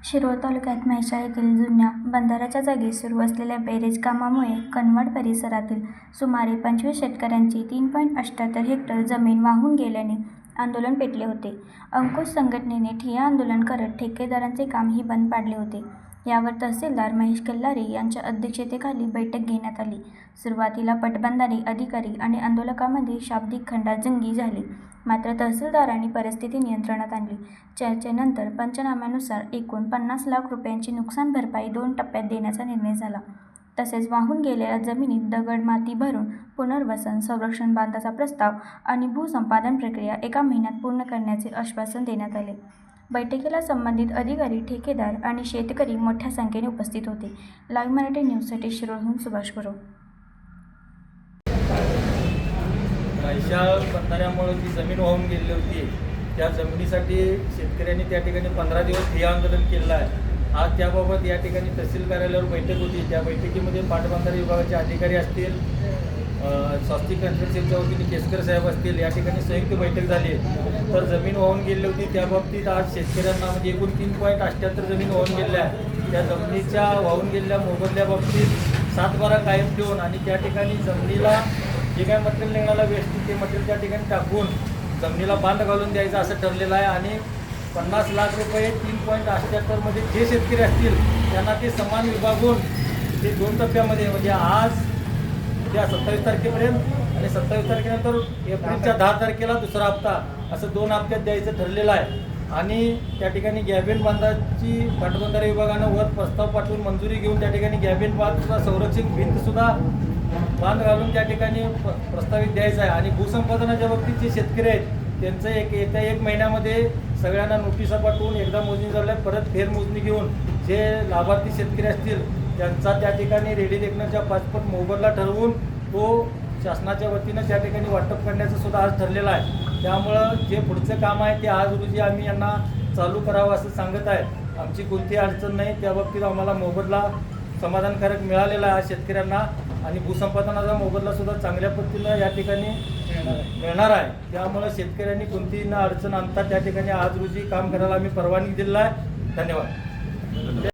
शिरोळ तालुक्यात म्हैसाळ येथील जुन्या बंधाऱ्याच्या जागी सुरू असलेल्या बॅरेज कामामुळे कनवड परिसरातील सुमारे 25 शेतकऱ्यांची 3.78 हेक्टर जमीन वाहून गेल्याने आंदोलन पेटले होते. अंकुश संघटनेने ठिय्या आंदोलन करत ठेकेदारांचे कामही बंद पाडले होते. यावर तहसीलदार महेश कल्लारे यांच्या अध्यक्षतेखाली बैठक घेण्यात आली. सुरुवातीला पटबंधारे अधिकारी आणि आंदोलकांमध्ये शाब्दिक खंडाजंगी झाली, मात्र तहसीलदारांनी परिस्थिती नियंत्रणात आणली. चर्चेनंतर पंचनाम्यानुसार एकूण 50 लाख रुपयांची नुकसान भरपाई 2 टप्प्यात देण्याचा निर्णय झाला. तसेच वाहून गेलेल्या जमिनीत दगड माती भरून पुनर्वसन, संरक्षण बांधाचा प्रस्ताव आणि भूसंपादन प्रक्रिया 1 महिन्यात पूर्ण करण्याचे आश्वासन देण्यात आले. बैठकीला संबंधित अधिकारी, ठेकेदार आणि शेतकरी मोठ्या संख्येने उपस्थित होते. लाईव्ह मराठी न्यूजसाठी शिरोळहून सुभाष गुरव. म्हैसाळ बंधाऱ्यामुळे जी जमीन वाहून गेली होती त्या जमिनीसाठी शेतकऱ्यांनी त्या ठिकाणी 15 दिवस ठिय्या आंदोलन केलेलं आहे. आज त्याबाबत या ठिकाणी तहसील कार्यालयावर बैठक होती. त्या बैठकीमध्ये पाटबंधारे विभागाचे अधिकारी असतील, स्वस्तिक कन्स्ट्रक्शनच्या वतीने केसकर साहेब असतील, या ठिकाणी संयुक्त बैठक झाली आहे. तर जमीन वाहून गेली होती त्या बाबतीत आज शेतकऱ्यांना म्हणजे एकूण 3.78 जमीन वाहून गेल्या आहे. त्या जमिनीच्या वाहून गेलेल्या मोबदल्या बाबतीत 7/12 कायम ठेवून आणि त्या ठिकाणी जमिनीला जे काय मटेरियल निघाला वेस्ट ते मटेरियल त्या ठिकाणी टाकून जमिनीला बांध घालून द्यायचं असं ठरलेलं आहे. आणि 50 लाख रुपये 3.78 मध्ये जे शेतकरी असतील त्यांना ते समान विभागून ते 2 टप्प्यामध्ये म्हणजे आज उद्या 27 तारखेपर्यंत आणि 27 तारखेनंतर एप्रिलच्या 10 तारखेला दुसरा हप्ता असं 2 हप्त्यात द्यायचं ठरलेलं आहे. आणि त्या ठिकाणी गॅबिन बांधाची पाटबंधारे विभागानं वर प्रस्ताव पाठवून मंजुरी घेऊन त्या ठिकाणी गॅबिन बांधसुद्धा संरक्षक भिंतसुद्धा बांध घालून त्या ठिकाणी प्रस्तावित द्यायचं आहे. आणि भूसंपादनाच्या बाबतीत जे शेतकरी आहेत त्यांचं येत्या 1 महिन्यामध्ये सगळ्यांना नोटिसा पाठवून एकदा मोजणी झाल्या परत फेरमोजणी घेऊन जे लाभार्थी शेतकरी असतील त्यांचा त्या ठिकाणी रेडी लेखनाच्या 5 पट मोबदला ठरवून तो शासनाच्या वतीनं त्या ठिकाणी वाटप करण्याचं सुद्धा आज ठरलेलं आहे. त्यामुळं जे पुढचं काम आहे ते आज रोजी आम्ही यांना चालू करावं असं सांगत आहे. आमची कोणतीही अडचण नाही, त्या बाबतीत आम्हाला मोबदला समाधानकारक मिळालेला आहे शेतकऱ्यांना. आणि भूसंपादनाचा मोबदला सुद्धा चांगल्या पद्धतीनं या ठिकाणी मिळणार आहे. त्यामुळे शेतकऱ्यांनी कोणतीही न अडचण आणता त्या ठिकाणी आज रोजी काम करायला आम्ही परवानगी दिलेला आहे. धन्यवाद.